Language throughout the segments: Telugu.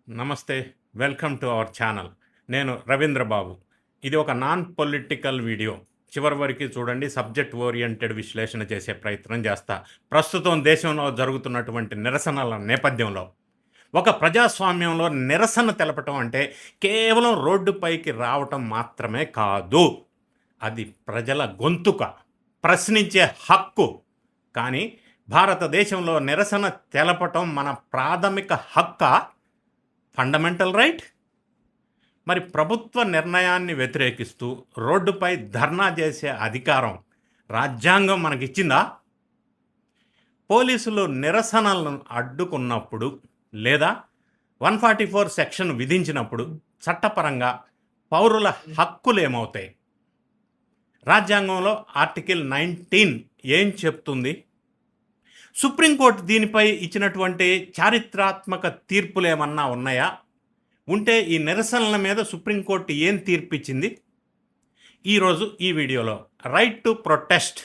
నమస్తే. Welcome to our channel. నేను రవీంద్ర బాబు. ఇది ఒక నాన్ పొలిటికల్ వీడియో. చివరి వరకు చూడండి. సబ్జెక్ట్ ఓరియెంటెడ్ విశ్లేషణ చేసే ప్రయత్నం చేస్తా. ప్రస్తుతం దేశంలో జరుగుతున్నటువంటి నిరసనల నేపథ్యంలో ఒక ప్రజాస్వామ్యంలో నిరసన తెలపటం అంటే కేవలం రోడ్డుపైకి రావటం మాత్రమే కాదు. అది ప్రజల గొంతుక, ప్రశ్నించే హక్కు. కానీ భారతదేశంలో నిరసన తెలపటం మన ప్రాథమిక హక్కా, ఫండమెంటల్ రైట్? మరి ప్రభుత్వ నిర్ణయాన్ని వ్యతిరేకిస్తూ రోడ్డుపై ధర్నా చేసే అధికారం రాజ్యాంగం మనకిచ్చిందా? పోలీసులు నిరసనలను అడ్డుకున్నప్పుడు లేదా 144 సెక్షన్ విధించినప్పుడు చట్టపరంగా పౌరుల హక్కులు ఏమవుతాయి? రాజ్యాంగంలో ఆర్టికల్ 19 ఏం చెప్తుంది? సుప్రీంకోర్టు దీనిపై ఇచ్చినటువంటి చారిత్రాత్మక తీర్పులు ఏమన్నా ఉన్నాయా? ఉంటే ఈ నిరసనల మీద సుప్రీంకోర్టు ఏం తీర్పిచ్చింది? ఈరోజు ఈ వీడియోలో రైట్ టు ప్రొటెస్ట్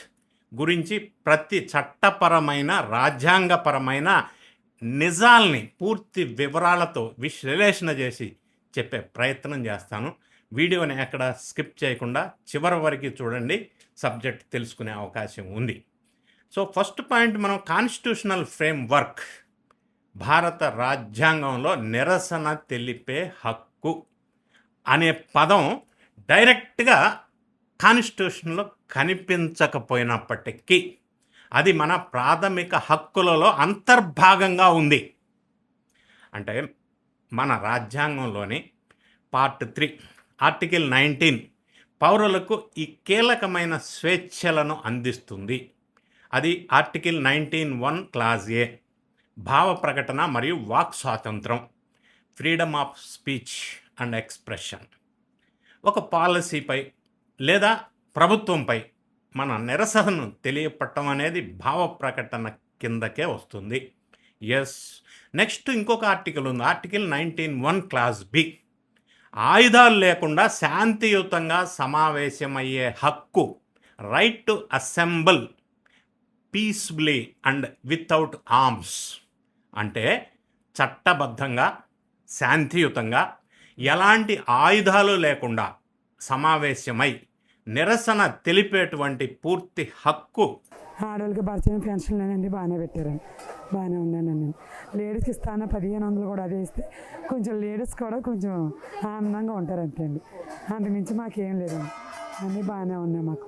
గురించి ప్రతి చట్టపరమైన రాజ్యాంగపరమైన నిజాల్ని పూర్తి వివరాలతో విశ్లేషణ చేసి చెప్పే ప్రయత్నం చేస్తాను. వీడియోని ఎక్కడ స్కిప్ చేయకుండా చివరి వరకు చూడండి. సబ్జెక్ట్ తెలుసుకునే అవకాశం ఉంది. సో ఫస్ట్ పాయింట్, మనం కాన్స్టిట్యూషనల్ ఫ్రేమ్వర్క్, భారత రాజ్యాంగంలో నిరసన తెలిపే హక్కు అనే పదం డైరెక్ట్గా కాన్స్టిట్యూషన్లో కనిపించకపోయినప్పటికీ అది మన ప్రాథమిక హక్కులలో అంతర్భాగంగా ఉంది. అంటే మన రాజ్యాంగంలోని పార్ట్ 3 ఆర్టికల్ 19 పౌరులకు ఈ కీలకమైన స్వేచ్ఛలను అందిస్తుంది. అది ఆర్టికల్ 19(1) క్లాజ్ ఏ, భావ ప్రకటన మరియు వాక్ స్వాతంత్రం, freedom of speech and expression. ఒక పాలసీపై లేదా ప్రభుత్వంపై మన నిరసనను తెలియపట్టడం అనేది భావ ప్రకటన కిందకే వస్తుంది. ఎస్. నెక్స్ట్ ఇంకొక ఆర్టికల్ ఉంది, ఆర్టికల్ 19(1) క్లాజ్ బి, ఆయుధాలు లేకుండా శాంతియుతంగా సమావేశమయ్యే హక్కు, right to assemble peacefully and without arms. అంటే చట్టబద్ధంగా శాంతియుతంగా ఎలాంటి ఆయుధాలు లేకుండా సమావేశమై నిరసన తెలిపేటువంటి పూర్తి హక్కు. ఆడవాళ్ళకి పరిచయం పెన్షన్లేనండి బాగానే పెట్టారండి, బాగానే ఉన్నానండి. లేడీస్కి ఇస్తాను 1500 కూడా అదే ఇస్తే కొంచెం లేడీస్ కూడా కొంచెం ఆనందంగా ఉంటారు అంతే అండి. అంతకుమించి మాకేం లేదండి, అన్నీ బాగానే ఉన్నాయి మాకు.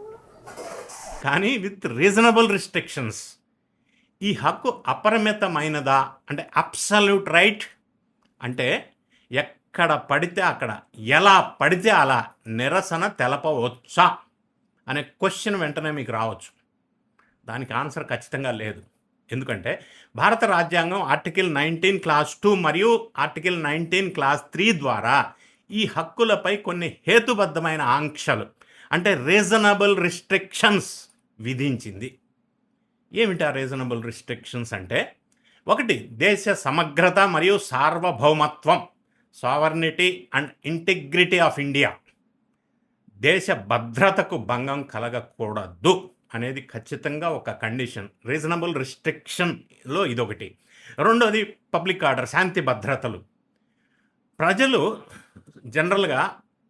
కానీ విత్ రీజనబుల్ రిస్ట్రిక్షన్స్. ఈ హక్కు అపరిమితమైనదా అంటే అబ్సల్యూట్ రైట్? అంటే ఎక్కడ పడితే అక్కడ, ఎలా పడితే అలా నిరసన తెలపవచ్చా అనే క్వశ్చన్ వెంటనే మీకు రావచ్చు. దానికి ఆన్సర్ ఖచ్చితంగా లేదు. ఎందుకంటే భారత రాజ్యాంగం ఆర్టికల్ 19 క్లాజ్ 2 మరియు ఆర్టికల్ 19 క్లాజ్ 3 ద్వారా ఈ హక్కులపై కొన్ని హేతుబద్ధమైన ఆంక్షలు అంటే రీజనబుల్ రిస్ట్రిక్షన్స్ విధించింది. ఏమిటి ఆ రీజనబుల్ రిస్ట్రిక్షన్స్ అంటే? ఒకటి, దేశ సమగ్రత మరియు సార్వభౌమత్వం, sovereignty and integrity of India. దేశ భద్రతకు భంగం కలగకూడదు అనేది ఖచ్చితంగా ఒక కండిషన్. రీజనబుల్ రిస్ట్రిక్షన్లో ఇదొకటి. రెండోది పబ్లిక్ ఆర్డర్, శాంతి భద్రతలు. ప్రజలు జనరల్గా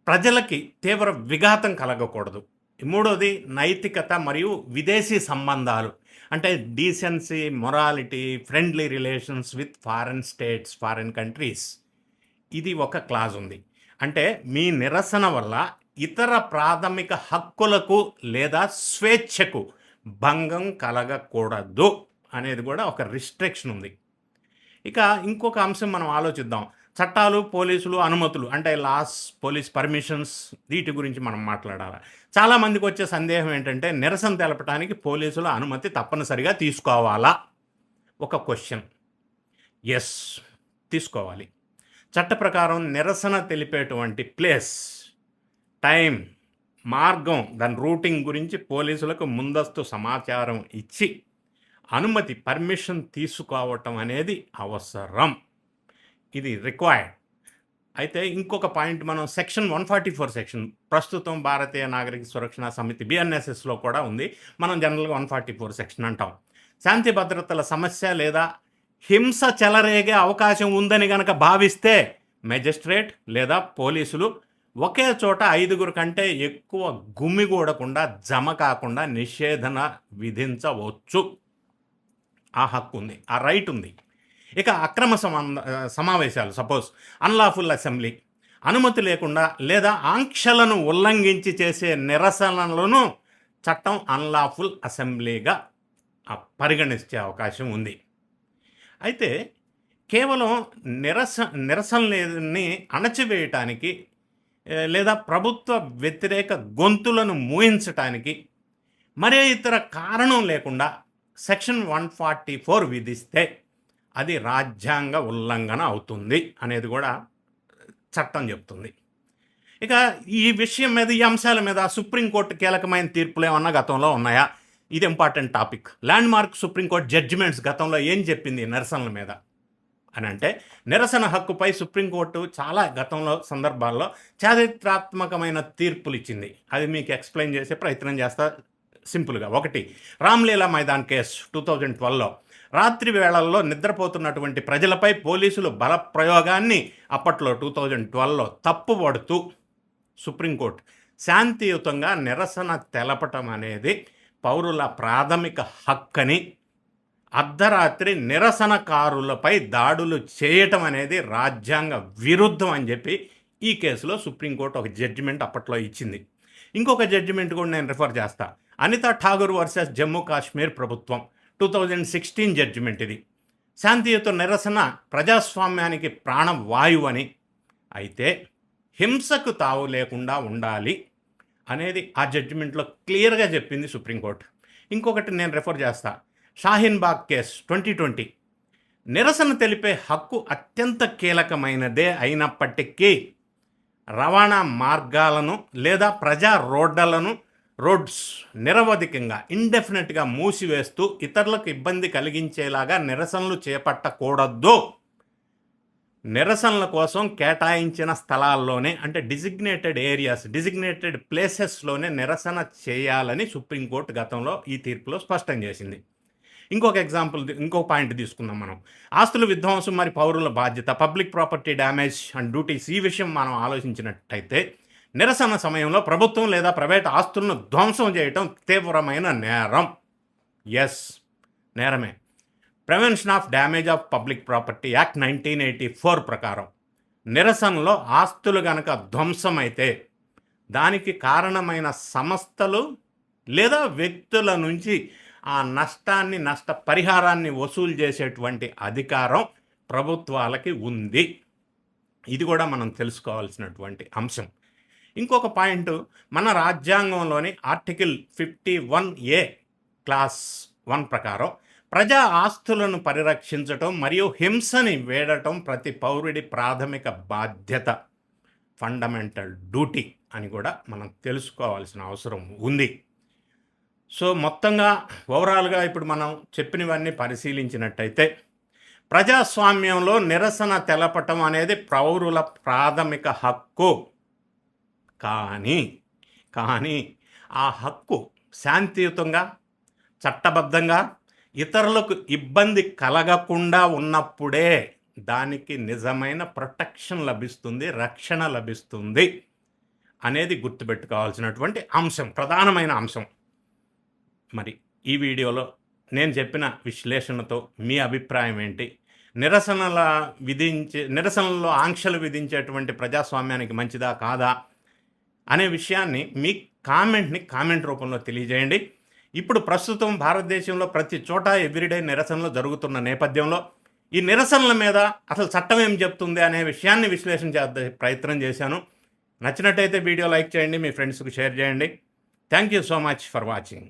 ప్రజలకి తీవ్ర విఘాతం కలగకూడదు. మూడోది నైతికత మరియు విదేశీ సంబంధాలు, అంటే decency, morality, friendly relations with foreign states, foreign countries. ఇది ఒక క్లాజ్ ఉంది. అంటే మీ నిరసన వల్ల ఇతర ప్రాథమిక హక్కులకు లేదా స్వేచ్ఛకు భంగం కలగకూడదు అనేది కూడా ఒక రిస్ట్రిక్షన్ ఉంది. ఇక ఇంకొక అంశం మనం ఆలోచిద్దాం. చట్టాలు, పోలీసులు, అనుమతులు అంటే లాస్, పోలీస్ పర్మిషన్స్, వీటి గురించి మనం మాట్లాడాలి. చాలామందికి వచ్చే సందేహం ఏంటంటే నిరసన తెలపడానికి పోలీసుల అనుమతి తప్పనిసరిగా తీసుకోవాలా? ఒక క్వశ్చన్. ఎస్, తీసుకోవాలి. చట్ట ప్రకారం నిరసన తెలిపేటువంటి ప్లేస్, టైం, మార్గం, దాని రూటింగ్ గురించి పోలీసులకు ముందస్తు సమాచారం ఇచ్చి అనుమతి, పర్మిషన్ తీసుకోవటం అనేది అవసరం. ఇది రిక్వైర్డ్. అయితే ఇంకొక పాయింట్, మనం సెక్షన్ 144 సెక్షన్ ప్రస్తుతం భారతీయ నాగరిక సురక్షణ సమితి BNSSలో కూడా ఉంది. మనం జనరల్గా 144 సెక్షన్ అంటాం. శాంతి భద్రతల సమస్య లేదా హింస చెలరేగే అవకాశం ఉందని గనక భావిస్తే మెజిస్ట్రేట్ లేదా పోలీసులు ఒకే చోట 5 కంటే ఎక్కువ గుమిగూడకుండా జమ కాకుండా నిషేధన విధించవచ్చు. ఆ హక్కు ఉంది, ఆ రైట్ ఉంది. ఇక అక్రమ సమావేశాలు, సపోజ్ అన్లాఫుల్ అసెంబ్లీ, అనుమతి లేకుండా లేదా ఆంక్షలను ఉల్లంఘించి చేసే నిరసనలను చట్టం అన్లాఫుల్ అసెంబ్లీగా పరిగణించే అవకాశం ఉంది. అయితే కేవలం నిరసనని అణచివేయటానికి లేదా ప్రభుత్వ వ్యతిరేక గొంతులను మూయించటానికి మరే ఇతర కారణం లేకుండా సెక్షన్ 144 విధిస్తే అది రాజ్యాంగ ఉల్లంఘన అవుతుంది అనేది కూడా చట్టం చెప్తుంది. ఇక ఈ విషయం మీద, ఈ అంశాల మీద సుప్రీంకోర్టు కీలకమైన తీర్పులు ఏమన్నా గతంలో ఉన్నాయా? ఇది important topic. Landmark supreme court judgments గతంలో ఏం చెప్పింది నిరసనల మీద అని అంటే, నిరసన హక్కుపై సుప్రీంకోర్టు చాలా గతంలో సందర్భాల్లో చారిత్రాత్మకమైన తీర్పులు ఇచ్చింది. అది మీకు ఎక్స్ప్లెయిన్ చేసే ప్రయత్నం చేస్తా సింపుల్గా. ఒకటి, రామ్లీలా మైదాన్ కేసు 2012లో రాత్రి వేళల్లో నిద్రపోతున్నటువంటి ప్రజలపై పోలీసులు బల ప్రయోగాన్ని అప్పట్లో 2012లో తప్పుపడుతూ సుప్రీంకోర్టు శాంతియుతంగా నిరసన తెలపటం అనేది పౌరుల ప్రాథమిక హక్కని, అర్ధరాత్రి నిరసనకారులపై దాడులు చేయటం అనేది రాజ్యాంగ విరుద్ధం అని చెప్పి ఈ కేసులో సుప్రీంకోర్టు ఒక జడ్జిమెంట్ అప్పట్లో ఇచ్చింది. ఇంకొక జడ్జిమెంట్ కూడా నేను రిఫర్ చేస్తా. అనితా ఠాగూర్ వర్సెస్ జమ్మూ కాశ్మీర్ ప్రభుత్వం 2016 జడ్జిమెంట్ ఇది. శాంతియుత నిరసన ప్రజాస్వామ్యానికి ప్రాణవాయువు అని, అయితే హింసకు తావు లేకుండా ఉండాలి అనేది ఆ జడ్జిమెంట్లో క్లియర్గా చెప్పింది సుప్రీంకోర్టు. ఇంకొకటి నేను రిఫర్ చేస్తా, షాహీన్ బాగ్ కేసు 2020. నిరసన తెలిపే హక్కు అత్యంత కీలకమైనదే అయినప్పటికీ రవాణా మార్గాలను లేదా ప్రజా రోడ్స్ నిరవధికంగా ఇండెఫినెట్గా మూసివేస్తూ ఇతరులకు ఇబ్బంది కలిగించేలాగా నిరసనలు చేపట్టకూడదు. నిరసనల కోసం కేటాయించిన స్థలాల్లోనే, అంటే డిజిగ్నేటెడ్ ప్లేసెస్లోనే నిరసన చేయాలని సుప్రీంకోర్టు గతంలో ఈ తీర్పులో స్పష్టం చేసింది. ఇంకో పాయింట్ తీసుకుందాం మనం. ఆస్తుల విధ్వంసం మరి పౌరుల బాధ్యత, public property damage and duties, ఈ విషయం మనం ఆలోచించినట్టయితే నిరసన సమయంలో ప్రభుత్వం లేదా ప్రైవేట్ ఆస్తులను ధ్వంసం చేయటం తీవ్రమైన నేరం. నేరమే. Prevention of damage of public property act 1984 ప్రకారం నిరసనలో ఆస్తులు గనక ధ్వంసమైతే దానికి కారణమైన సంస్థలు లేదా వ్యక్తుల నుంచి ఆ నష్టపరిహారాన్ని వసూలు చేసేటువంటి అధికారం ప్రభుత్వాలకి ఉంది. ఇది కూడా మనం తెలుసుకోవాల్సినటువంటి అంశం. ఇంకొక పాయింట్, మన రాజ్యాంగంలోని ఆర్టికల్ 51A క్లాస్ 1 ప్రకారం ప్రజా ఆస్తులను పరిరక్షించటం మరియు హింసని వేడటం ప్రతి పౌరుడి ప్రాథమిక బాధ్యత, ఫండమెంటల్ డ్యూటీ అని కూడా మనం తెలుసుకోవాల్సిన అవసరం ఉంది. సో మొత్తంగా ఓవరాల్గా ఇప్పుడు మనం చెప్పినవన్నీ పరిశీలించినట్టయితే ప్రజాస్వామ్యంలో నిరసన తెలపటం అనేది పౌరుల ప్రాథమిక హక్కు. కానీ ఆ హక్కు శాంతియుతంగా, చట్టబద్ధంగా, ఇతరులకు ఇబ్బంది కలగకుండా ఉన్నప్పుడే దానికి నిజమైన ప్రొటెక్షన్ లభిస్తుంది, రక్షణ లభిస్తుంది అనేది గుర్తుపెట్టుకోవాల్సినటువంటి అంశం, ప్రధానమైన అంశం. మరి ఈ వీడియోలో నేను చెప్పిన విశ్లేషణతో మీ అభిప్రాయం ఏంటి? నిరసనలో ఆంక్షలు విధించేటువంటి ప్రజాస్వామ్యానికి మంచిదా కాదా అనే విషయాన్ని మీ కామెంట్ రూపంలో తెలియజేయండి. ఇప్పుడు ప్రస్తుతం భారతదేశంలో ప్రతి చోట ఎవ్రీడే నిరసనలు జరుగుతున్న నేపథ్యంలో ఈ నిరసనల మీద అసలు చట్టం ఏం చెప్తుంది అనే విషయాన్ని విశ్లేషణ ప్రయత్నం చేశాను. నచ్చినట్టయితే వీడియో లైక్ చేయండి, మీ ఫ్రెండ్స్కి షేర్ చేయండి. Thank you so much for watching.